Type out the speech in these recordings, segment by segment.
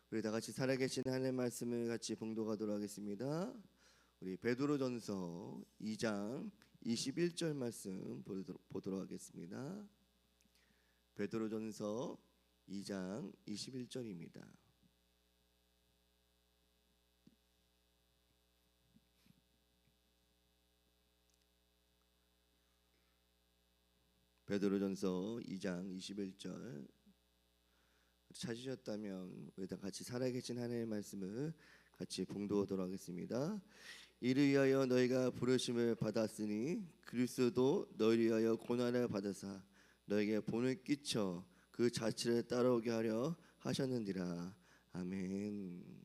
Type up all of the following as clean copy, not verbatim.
우리 다 같이 살아계신 하나님의 말씀을 같이 봉독하도록 하겠습니다. 우리 베드로전서 2장 21절 말씀 보도록 하겠습니다. 베드로전서 2장 21절입니다. 베드로전서 2장 21절 찾으셨다면 우리 다 같이 살아계신 하나님의 말씀을 같이 봉독하도록 하겠습니다. 이를 위하여 너희가 부르심을 받았으니 그리스도도 너희를 위하여 고난을 받으사 너희에게 본을 끼쳐 그 자취를 따라오게 하려 하셨느니라. 아멘.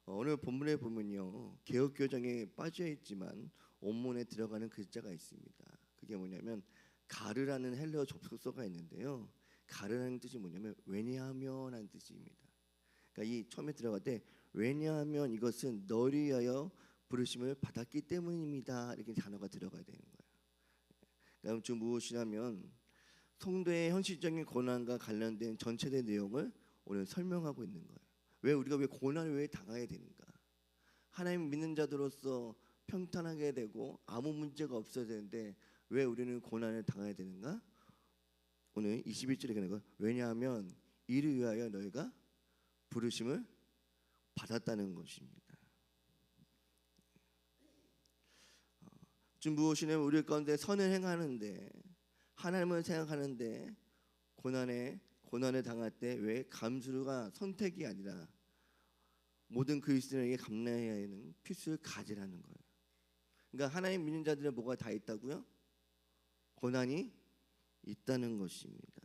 오늘 본문에 보면요, 개역교정에 빠져있지만 원문에 들어가는 글자가 있습니다. 그게 뭐냐면 가르라는 헬라어 접속사가 있는데요, 가르라는 뜻이 뭐냐면 왜냐하면라는 뜻입니다. 그러니까 이 처음에 들어갈 때 왜냐하면 이것은 너를 위하여 부르심을 받았기 때문입니다, 이렇게 단어가 들어가야 되는 거예요. 그럼 좀 무엇이냐면 성도의 현실적인 고난과 관련된 전체된 내용을 오늘 설명하고 있는 거예요. 우리가 고난을 왜 당해야 되는가? 하나님 믿는 자들로서 평탄하게 되고 아무 문제가 없어야 되는데 왜 우리는 고난을 당해야 되는가? 오늘 21절에 그런 거. 왜냐하면 이를 위하여 너희가 부르심을 받았다는 것입니다. 지금 무엇이냐면 우리 가운데 선을 행하는데 하나님을 생각하는데 고난을 당할 때 왜 감수가 선택이 아니라 모든 그리스도인에게 감내해야 하는 필수를 가지라는 거예요. 그러니까 하나님 믿는 자들은 뭐가 다 있다고요? 고난이 있다는 것입니다.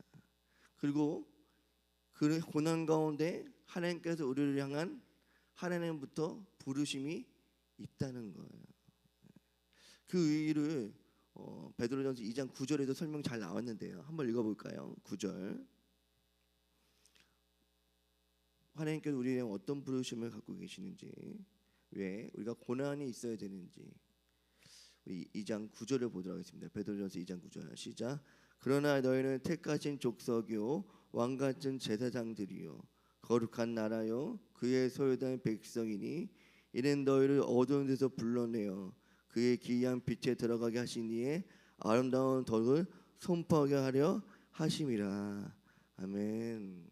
그리고 그 고난 가운데 하나님께서 우리를 향한 하나님부터 부르심이 있다는 거예요. 그 의의를 베드로전서 2장 9절에도 설명 잘 나왔는데요, 한번 읽어볼까요? 9절. 하나님께서 우리에게 어떤 부르심을 갖고 계시는지, 왜 우리가 고난이 있어야 되는지, 우리 2장 9절을 보도록 하겠습니다. 베드로전서 2장 9절 시작. 그러나 너희는 택하신 족속이요 왕같은 제사장들이요 거룩한 나라요 그의 소유된 백성이니 이는 너희를 어두운 데서 불러내어 그의 기이한 빛에 들어가게 하신 이의 아름다운 덕을 선포하게 하려 하심이라. 아멘.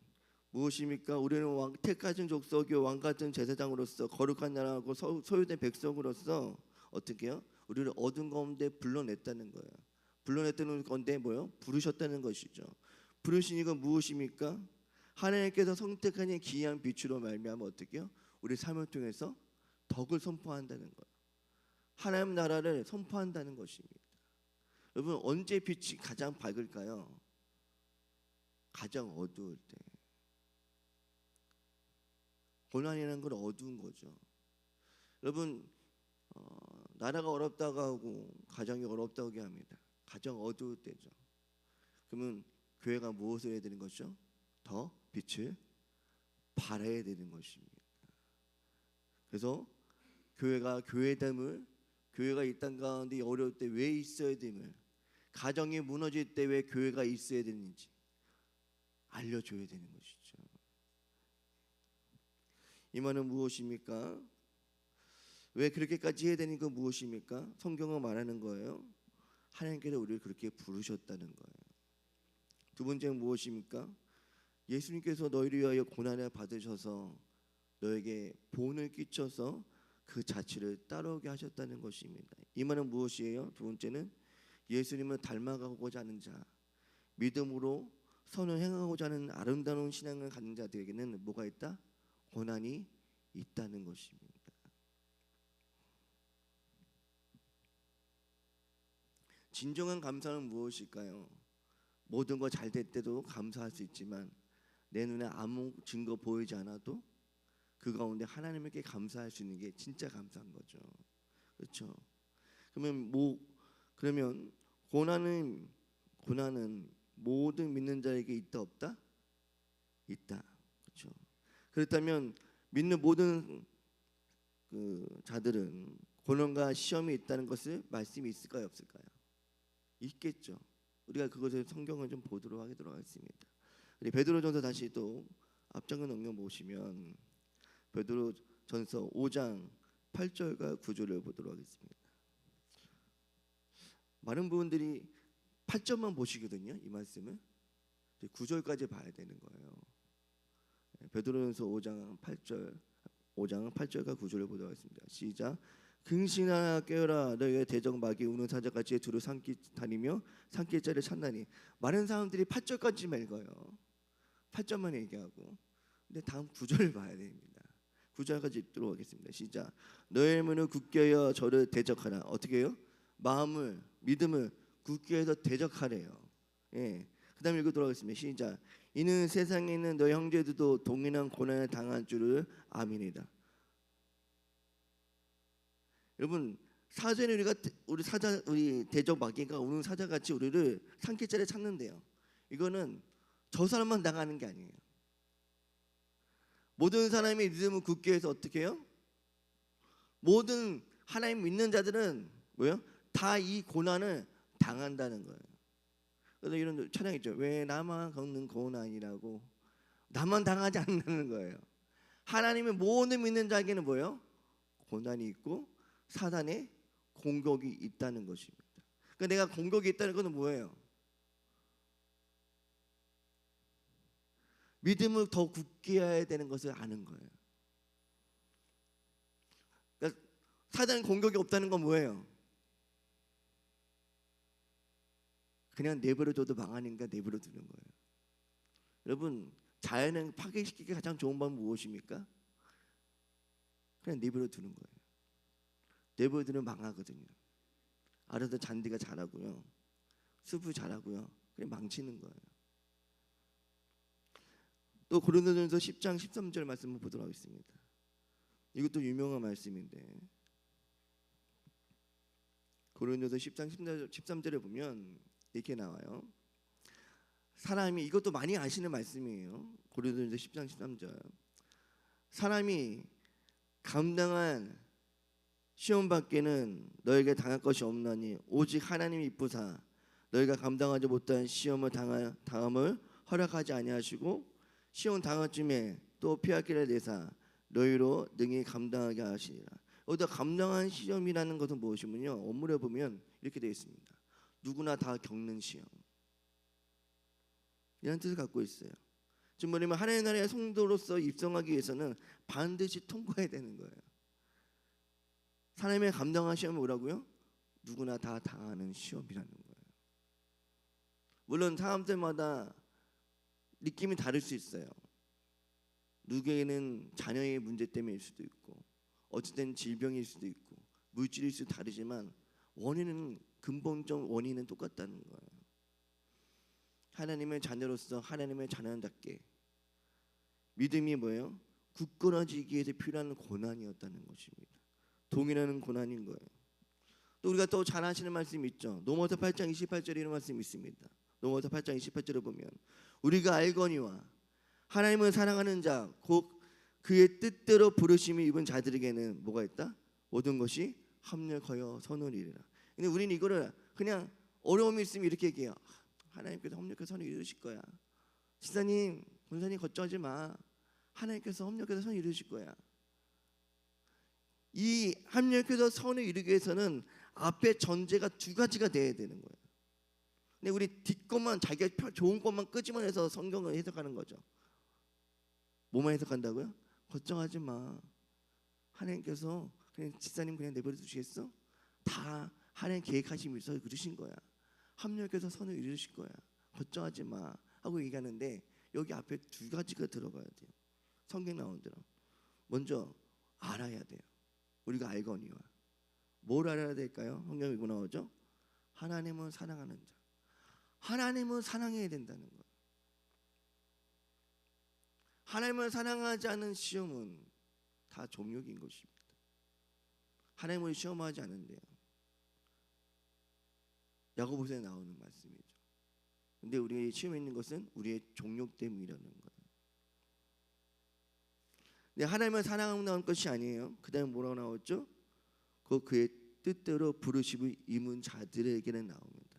무엇입니까? 우리는 택하신 족속이요 왕같은 제사장으로서 거룩한 나라하고 소유된 백성으로서 어떻게 해요? 우리를 어두운 가운데 불러냈다는 거예요. 불러냈다는 건데 뭐요? 부르셨다는 것이죠. 부르신 이가 무엇입니까? 하나님께서 선택하는 기이한 빛으로 말미암아 어떻게 해요? 우리 삶을 통해서 덕을 선포한다는 거예요. 하나님 나라를 선포한다는 것입니다. 여러분, 언제 빛이 가장 밝을까요? 가장 어두울 때. 고난이라는 건 어두운 거죠. 여러분, 나라가 어렵다고 하고 가정이 어렵다고 합니다. 가장 어두울 때죠. 그러면 교회가 무엇을 해야 되는 것이죠? 더 빛을 발해야 되는 것입니다. 그래서 교회가 교회됨을, 교회가 이 땅 가운데 어려울 때 왜 있어야 됨을, 가정이 무너질 때 왜 교회가 있어야 되는지 알려줘야 되는 것이죠. 이 말은 무엇입니까? 왜 그렇게까지 해야 되는 건 무엇입니까? 성경은 말하는 거예요. 하나님께서 우리를 그렇게 부르셨다는 거예요. 두 번째는 무엇입니까? 예수님께서 너희를 위하여 고난을 받으셔서 너에게 본을 끼쳐서 그 자취를 따라오게 하셨다는 것입니다. 이 말은 무엇이에요? 두 번째는 예수님을 닮아가고자 하는 자, 믿음으로 선을 행하고자 하는 아름다운 신앙을 갖는 자들에게는 뭐가 있다? 고난이 있다는 것입니다. 진정한 감사는 무엇일까요? 모든 거 잘 될 때도 감사할 수 있지만 내 눈에 아무 증거 보이지 않아도 그 가운데 하나님께 감사할 수 있는 게 진짜 감사한 거죠. 그렇죠? 그러면 고난은 모든 믿는 자에게 있다 없다? 있다. 그렇죠? 그렇다면 믿는 모든 자들은 고난과 시험이 있다는 것을 말씀이 있을까요, 없을까요? 있겠죠. 우리가 그것을 성경을 좀 보도록 하겠습니다. 우리 베드로전서 다시 또 앞장을 넘겨 보시면 베드로전서 5장 8절과 9절을 보도록 하겠습니다. 많은 분들이 8절만 보시거든요. 이 말씀은 9절까지 봐야 되는 거예요. 베드로전서 5장 8절과 9절을 보도록 하겠습니다. 시작. 근신하라 깨어라 너희의 대적 마귀 우는 사자같이 두루 삼키 다니며 삼킬 자를 찾나니. 많은 사람들이 8절까지만 읽어요. 8절만 얘기하고. 근데 다음 9절을 봐야 됩니다. 9절까지 읽도록 하겠습니다. 시작. 너의 문을 굳게 여 저를 대적하라. 어떻게 해요? 마음을 믿음을 굳게 해서 대적하래요. 예. 그다음에 읽도록 하겠습니다. 시작. 이는 세상에 있는 너희 형제들도 동일한 고난을 당한 줄을 아미니다. 여러분 사전에 우리 대적 마귀가 우는 사자같이 우리를 삼킬 자를 찾는데요. 이거는 저 사람만 당하는 게 아니에요. 모든 사람이 믿음을 굳게 해서 어떻게 해요? 모든 하나님 믿는 자들은 뭐예요? 다 이 고난을 당한다는 거예요. 그래서 이런 찬양 있죠. 왜 나만 겪는 고난이라고. 나만 당하지 않는다는 거예요. 하나님의 모든 믿는 자에게는 뭐예요? 고난이 있고 사단의 공격이 있다는 것입니다. 그러니까 내가 공격이 있다는 것은 뭐예요? 믿음을 더 굳게 해야 되는 것을 아는 거예요. 그러니까 사단의 공격이 없다는 건 뭐예요? 그냥 내버려둬도 망하니까 내버려두는 거예요. 여러분 자연을 파괴시키기 가장 좋은 방법은 무엇입니까? 그냥 내버려두는 거예요. 내버려두면 망하거든요. 알아서 잔디가 자라고요. 숲이 자라고요. 그냥 망치는 거예요. 또 고린도전서 10장 13절 말씀을 보도록 하겠습니다. 이것도 유명한 말씀인데 고린도전서 10장 13절에 보면 이렇게 나와요. 사람이 이것도 많이 아시는 말씀이에요. 고린도전서 10장 13절. 사람이 감당한 시험 밖에는 너에게 당할 것이 없나니 오직 하나님이 이쁘사 너희가 감당하지 못한 시험을 당함을 허락하지 아니하시고 시험 당할 쯤에 또 피할 길을 내사 너희로 능히 감당하게 하시리라. 여기다 감당한 시험이라는 것은 무엇이면요, 원문에 보면 이렇게 되어 있습니다. 누구나 다 겪는 시험, 이런 뜻을 갖고 있어요. 지금 뭐냐면 하나님의 나라의 성도로서 입성하기 위해서는 반드시 통과해야 되는 거예요. 하나님의 감당한 시험은 뭐라고요? 누구나 다 당하는 시험이라는 거예요. 물론 사람들마다 느낌이 다를 수 있어요. 누구에게는 자녀의 문제 때문일 수도 있고 어쨌든 질병일 수도 있고 물질일 수도 다르지만 원인은 근본적 원인은 똑같다는 거예요. 하나님의 자녀로서 하나님의 자녀답게 믿음이 뭐예요? 굳건해지기 위해서 필요한 고난이었다는 것입니다. 동일한 고난인 거예요. 또 우리가 또 잘 아시는 말씀이 있죠. 로마서 8장 28절에 이런 말씀이 있습니다. 로마서 8장 28절을 보면 우리가 알거니와 하나님을 사랑하는 자 곧 그의 뜻대로 부르심이 입은 자들에게는 뭐가 있다? 모든 것이 합력하여 선을 이루라. 근데 우리는 이거를 그냥 어려움이 있으면 이렇게 얘기해요. 하나님께서 협력해서 선을 이루실 거야. 지사님, 권사님 걱정하지 마. 하나님께서 협력해서 선을 이루실 거야. 이 합력해서 선을 이루기 위해서는 앞에 전제가 두 가지가 돼야 되는 거예요. 근데 우리 뒷것만 자기가 좋은 것만 끄집어내서 성경을 해석하는 거죠. 뭐만 해석한다고요? 걱정하지 마. 하나님께서 그냥 집사님 그냥 내버려 두시겠어? 다 하나님 계획하신 일서 그러신 거야. 합력해서 선을 이루실 거야. 걱정하지 마 하고 얘기하는데 여기 앞에 두 가지가 들어가야 돼요. 성경 나온 대로. 먼저 알아야 돼요. 우리가 알거니와. 뭘 알아야 될까요? 성경에 이거 나오죠? 하나님을 사랑하는 자. 하나님을 사랑해야 된다는 거예요. 하나님을 사랑하지 않은 시험은 다 종욕인 것입니다. 하나님을 시험하지 않은데요. 야고보서에 나오는 말씀이죠. 근데 우리의 시험에 있는 것은 우리의 종욕 때문이라는 거예요. 근데 하나님을 사랑하는 것이 아니에요. 그 다음에 뭐라고 나왔죠? 그의 뜻대로 부르심을 입은 자들에게는 나옵니다.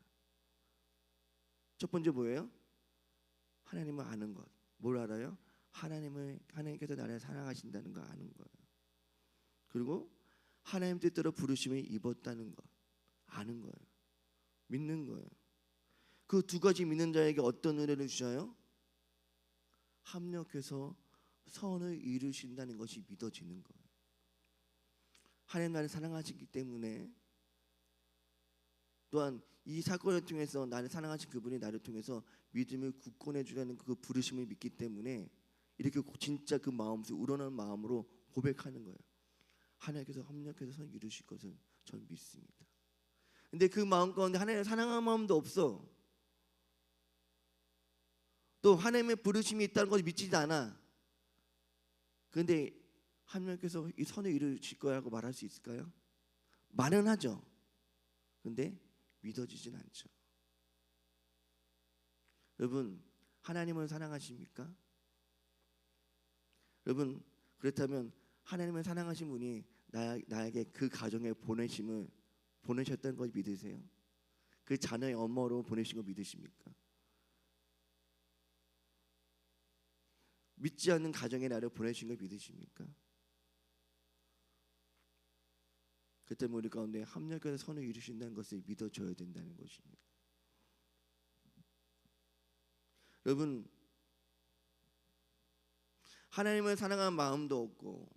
첫 번째 뭐예요? 하나님을 아는 것. 뭘 알아요? 하나님께서 나를 사랑하신다는 거 아는 거예요. 그리고 하나님 뜻대로 부르심을 입었다는 거 아는 거예요. 믿는 거예요. 그 두 가지 믿는 자에게 어떤 은혜를 주셔요? 합력해서 선을 이루신다는 것이 믿어지는 거예요. 하나님 나를 사랑하시기 때문에, 또한 이 사건을 통해서 나를 사랑하신 그분이 나를 통해서 믿음을 굳건해 주라는 그 부르심을 믿기 때문에 이렇게 진짜 그 마음에서 우러나는 마음으로 고백하는 거예요. 하나님께서 협력해서 선 이루실 것을 저는 믿습니다. 근데 그 마음 가운데 하나님을 사랑하는 마음도 없어. 또 하나님의 부르심이 있다는 것을 믿지도 않아. 그런데 하나님께서 이 선을 이루실 거라고 말할 수 있을까요? 말은 하죠. 근데 믿어지진 않죠. 여러분, 하나님을 사랑하십니까? 여러분, 그렇다면 하나님을 사랑하신 분이 나에게 그 가정에 보내셨다는 걸 믿으세요? 그 자녀의 엄마로 보내신 거 믿으십니까? 믿지 않는 가정에 나를 보내신 걸 믿으십니까? 그때 우리 가운데 합력해서 선을 이루신다는 것을 믿어줘야 된다는 것입니다. 여러분, 하나님을 사랑하는 마음도 없고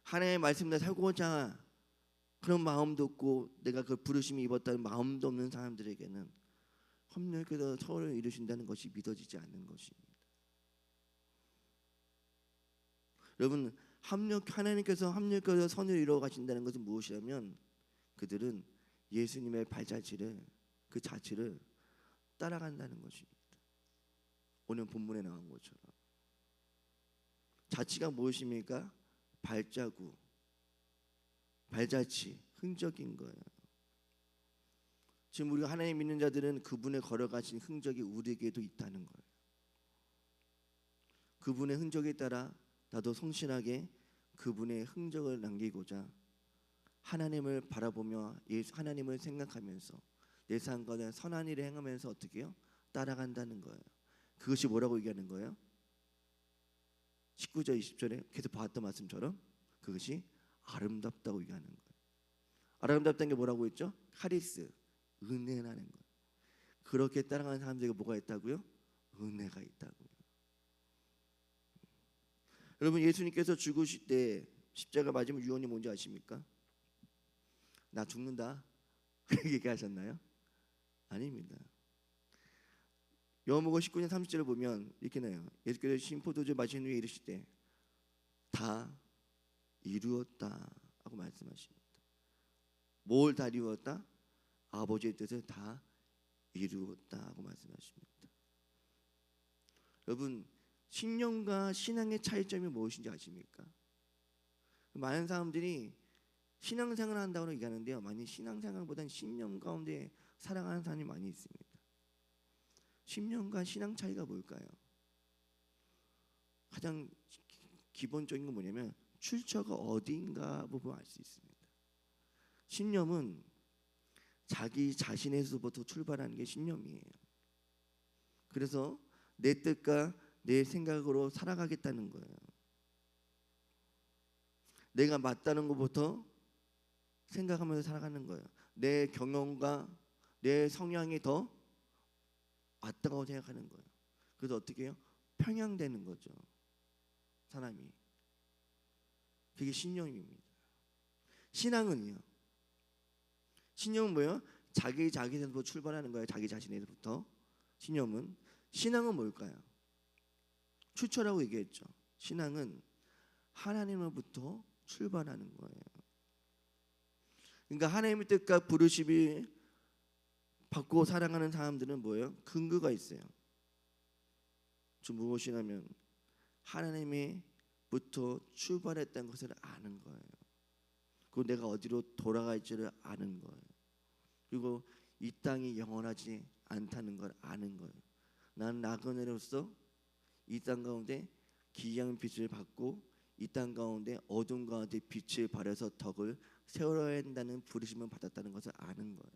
하나님의 말씀대로 살고자 그런 마음도 없고 내가 그 부르심이 입었다는 마음도 없는 사람들에게는 협력해서 선을 이루신다는 것이 믿어지지 않는 것입니다. 여러분, 하나님께서 합력해서 선을 이루어 가신다는 것은 무엇이냐면 그들은 예수님의 발자취를 그 자취를 따라간다는 것입니다. 오늘 본문에 나온 것처럼 자취가 무엇입니까? 발자국, 발자취, 흔적인 거예요. 지금 우리가 하나님 믿는 자들은 그분의 걸어가신 흔적이 우리에게도 있다는 거예요. 그분의 흔적에 따라 나도 성실하게 그분의 흔적을 남기고자 하나님을 바라보며 하나님을 생각하면서 내 삶 가운데 선한 일을 행하면서 어떻게 해요? 따라간다는 거예요. 그것이 뭐라고 얘기하는 거예요? 19절 20절에 계속 봤던 말씀처럼 그것이 아름답다고 얘기하는 거예요. 아름답다는 게 뭐라고 했죠? 카리스, 은혜라는 거예요. 그렇게 따라가는 사람들에게 뭐가 있다고요? 은혜가 있다고요. 여러분, 예수님께서 죽으실 때 십자가 맞으면 유언이 뭔지 아십니까? 나 죽는다 그렇게 얘기하셨나요? 아닙니다. 요한복음 19장 30절을 보면 이렇게 나요. 예수께서 신포도주 마신 후에 이르실 때 다 이루었다 하고 말씀하십니다. 뭘 다 이루었다? 아버지의 뜻을 다 이루었다 하고 말씀하십니다. 여러분, 신념과 신앙의 차이점이 무엇인지 아십니까? 많은 사람들이 신앙생활을 한다고 얘기하는데요, 많이 신앙생활보다는 신념 가운데 살아가는 사람이 많이 있습니다. 신념과 신앙 차이가 뭘까요? 가장 기본적인 건 뭐냐면 출처가 어디인가 보면 알 수 있습니다. 신념은 자기 자신에서부터 출발하는 게 신념이에요. 그래서 내 뜻과 내 생각으로 살아가겠다는 거예요. 내가 맞다는 것부터 생각하면서 살아가는 거예요. 내 경험과 내 성향이 더 맞다고 생각하는 거예요. 그래서 어떻게 해요? 평양되는 거죠, 사람이. 그게 신념입니다. 신앙은요, 신념은 뭐예요? 자기 자신에서부터 출발하는 거예요. 자기 자신에서부터. 신앙은 뭘까요? 출처라고 얘기했죠. 신앙은 하나님으로부터 출발하는 거예요. 그러니까 하나님의 뜻과 부르심이 받고 사랑하는 사람들은 뭐예요? 근거가 있어요. 좀 무엇이냐면 하나님의부터 출발했다는 것을 아는 거예요. 그리고 내가 어디로 돌아갈지를 아는 거예요. 그리고 이 땅이 영원하지 않다는 걸 아는 거예요. 나는 나그네로서 이 땅 가운데 기이한 빛을 받고 이 땅 가운데 어둠 가운데 빛을 발해서 덕을 세워야 한다는 부르심을 받았다는 것을 아는 거예요.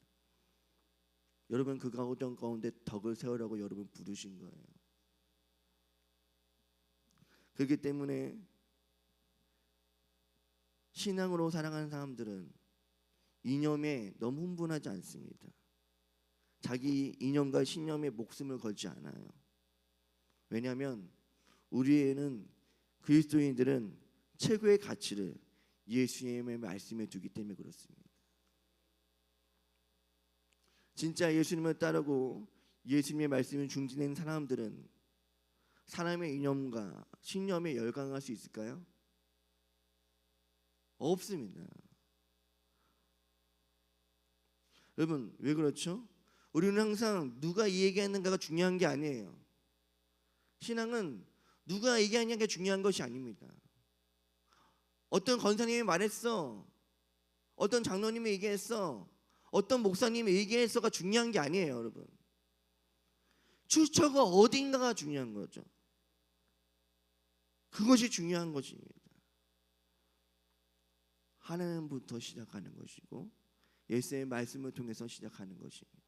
여러분, 그 어둠 가운데 덕을 세우라고 여러분 부르신 거예요. 그렇기 때문에 신앙으로 살아가는 사람들은 이념에 너무 흥분하지 않습니다. 자기 이념과 신념에 목숨을 걸지 않아요. 왜냐하면 우리에는 그리스도인들은 최고의 가치를 예수님의 말씀에 두기 때문에 그렇습니다. 진짜 예수님을 따르고 예수님의 말씀을 중진하는 사람들은 사람의 이념과 신념에 열광할 수 있을까요? 없습니다. 여러분 왜 그렇죠? 우리는 항상 누가 얘기하는가가 중요한 게 아니에요. 신앙은 누가 얘기하냐가 중요한 것이 아닙니다. 어떤 권사님이 말했어, 어떤 장로님이 얘기했어, 어떤 목사님이 얘기했어가 중요한 게 아니에요, 여러분. 출처가 어딘가가 중요한 거죠. 그것이 중요한 것입니다. 하나님부터 시작하는 것이고 예수의 말씀을 통해서 시작하는 것입니다.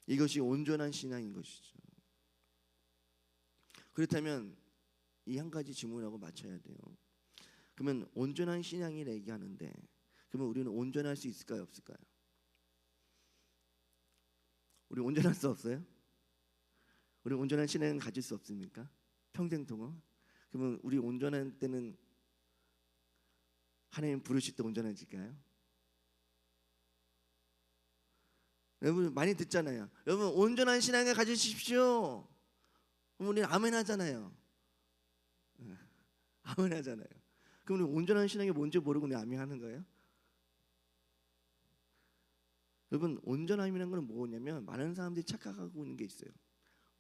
이것이 온전한 신앙인 것이죠. 그렇다면 이 한 가지 질문하고 맞춰야 돼요. 그러면 온전한 신앙이라 얘기하는데 그러면 우리는 온전할 수 있을까요, 없을까요? 우리 온전할 수 없어요? 우리 온전한 신앙은 가질 수 없습니까? 평생 동안? 그러면 우리 온전한 때는 하나님 부르실 때 온전해질까요? 여러분 많이 듣잖아요. 여러분 온전한 신앙을 가지십시오. 그럼 우리는 아멘 하잖아요. 아멘 하잖아요. 그럼 우리 온전한 신앙이 뭔지 모르고 그냥 아멘 하는 거예요? 여러분 온전함이라는 건 뭐냐면 많은 사람들이 착각하고 있는 게 있어요.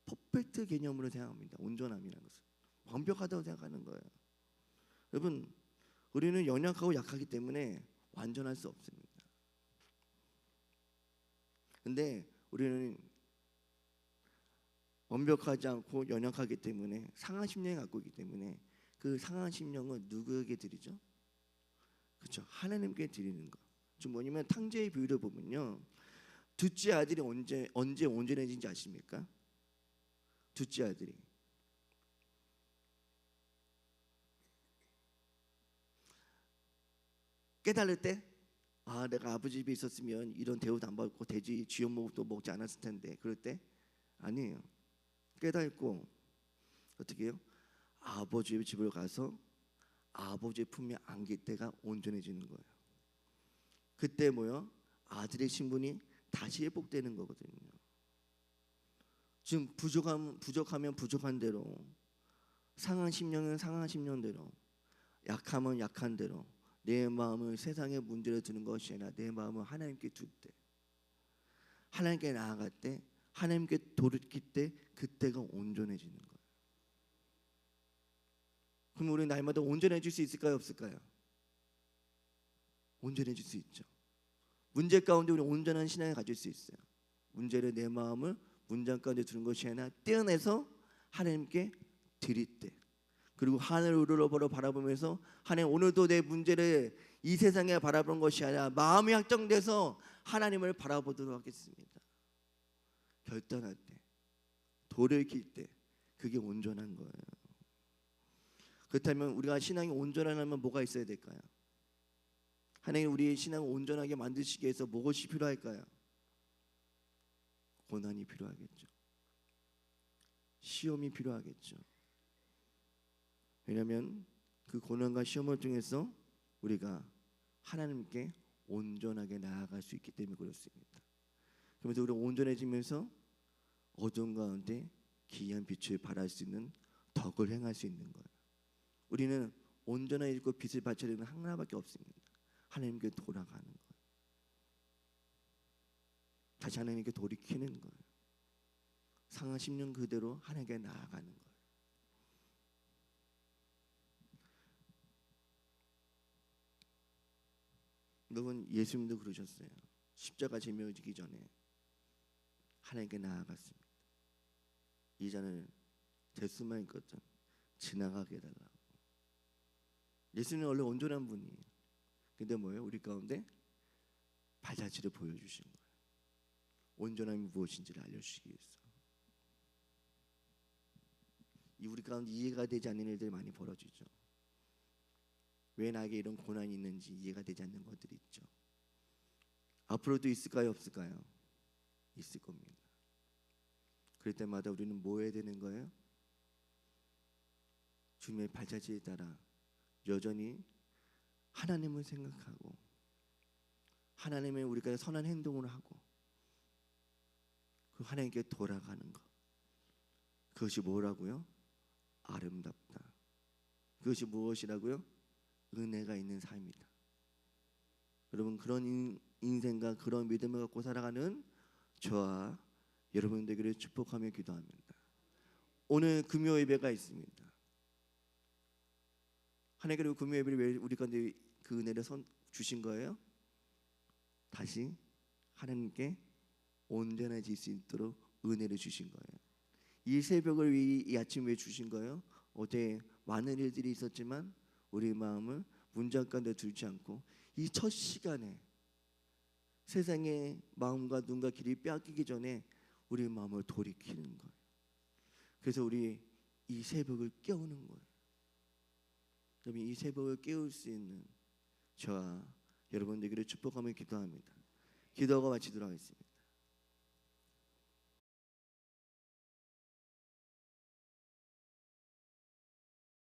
퍼펙트 개념으로 생각합니다. 온전함이라는 것은 완벽하다고 생각하는 거예요. 여러분 우리는 연약하고 약하기 때문에 완전할 수 없습니다. 근데 우리는 완벽하지 않고 연약하기 때문에 상한 심령을 갖고 있기 때문에 그 상한 심령은 누구에게 드리죠? 그렇죠. 하나님께 드리는 거. 좀 뭐냐면 탕자의 비유를 보면요. 둘째 아들이 언제 온전해진지 아십니까? 둘째 아들이 깨달을 때 내가 아버지 집에 있었으면 이런 대우도 안 받고 돼지 쥐염목도 먹지 않았을 텐데 그럴 때 아니에요. 깨닫고 어떻게 해요? 아버지의 집을 가서 아버지의 품에 안길 때가 온전해지는 거예요. 그때 뭐요? 아들의 신분이 다시 회복되는 거거든요. 지금 부족하면 부족한 대로, 상한 심령은 상한 심령대로, 약하면 약한 대로 내 마음을 세상의 문제로 두는 것이 아니라 내 마음을 하나님께 둘 때, 하나님께 나아갈 때, 하나님께 돌이킬 때 그때가 온전해지는 거예요. 그럼 우리 날마다 온전해질 수 있을까요, 없을까요? 온전해질 수 있죠. 문제 가운데 우리 온전한 신앙을 가질 수 있어요. 문제를 내 마음을 문장 가운데 두는 것이 아니라 떼어내서 하나님께 드릴 때, 그리고 하늘을 우러러 바라보면서 하나님 오늘도 내 문제를 이 세상에 바라보는 것이 아니라 마음이 확정돼서 하나님을 바라보도록 하겠습니다. 결단할 때, 돌이킬 때 그게 온전한 거예요. 그렇다면 우리가 신앙이 온전하려면 뭐가 있어야 될까요? 하나님 우리의 신앙을 온전하게 만드시기 위해서 무엇이 필요할까요? 고난이 필요하겠죠. 시험이 필요하겠죠. 왜냐하면 그 고난과 시험을 통해서 우리가 하나님께 온전하게 나아갈 수 있기 때문에 그렇습니다. 그러면서 우리가 온전해지면서 어두운 가운데 기이한 빛을 발할 수 있는 덕을 행할 수 있는 거예요. 우리는 온전해지고 빛을 발쳐야 되는 하나밖에 없습니다. 하나님께 돌아가는 거예요. 다시 하나님께 돌이키는 거예요. 상한 심령 그대로 하나님께 나아가는 거예요. 여러분 예수님도 그러셨어요. 십자가 짊어지기 전에 하나님께 나아갔습니다. 이 잔을 될 수만 있거든 지나가게 해달라고. 예수님은 원래 온전한 분이에요. 근데 뭐예요? 우리 가운데 발자취를 보여주신 거예요. 온전함이 무엇인지를 알려주시기 위해서. 우리 가운데 이해가 되지 않는 일들이 많이 벌어지죠. 왜 나에게 이런 고난이 있는지 이해가 되지 않는 것들이 있죠. 앞으로도 있을까요, 없을까요? 있을 겁니다. 그럴 때마다 우리는 뭐 해야 되는 거예요? 주님의 발자취에 따라 여전히 하나님을 생각하고 하나님의 우리가 선한 행동을 하고 그 하나님께 돌아가는 것. 그것이 뭐라고요? 아름답다. 그것이 무엇이라고요? 은혜가 있는 삶이다. 여러분, 그런 인생과 그런 믿음을 갖고 살아가는 저와 여러분 되기를 축복하며 기도합니다. 오늘 금요 예배가 있습니다. 하나님께로 금요 예배를 왜 우리 가운데 그 은혜를 주신 거예요? 다시 하나님께 온전해질 수 있도록 은혜를 주신 거예요. 이 새벽을 이 아침 왜 주신 거예요? 어제 많은 일들이 있었지만 우리 마음을 문장 가운데 두지 않고 이 첫 시간에 세상의 마음과 눈과 길이 빼앗기기 전에 우리 마음을 돌이키는 거예요. 그래서 우리 이 새벽을 깨우는 거예요. 여러분, 이 새벽을 깨울 수 있는 저와 여러분 되기를 축복하며 기도합니다. 기도하고 마치도록 하겠습니다.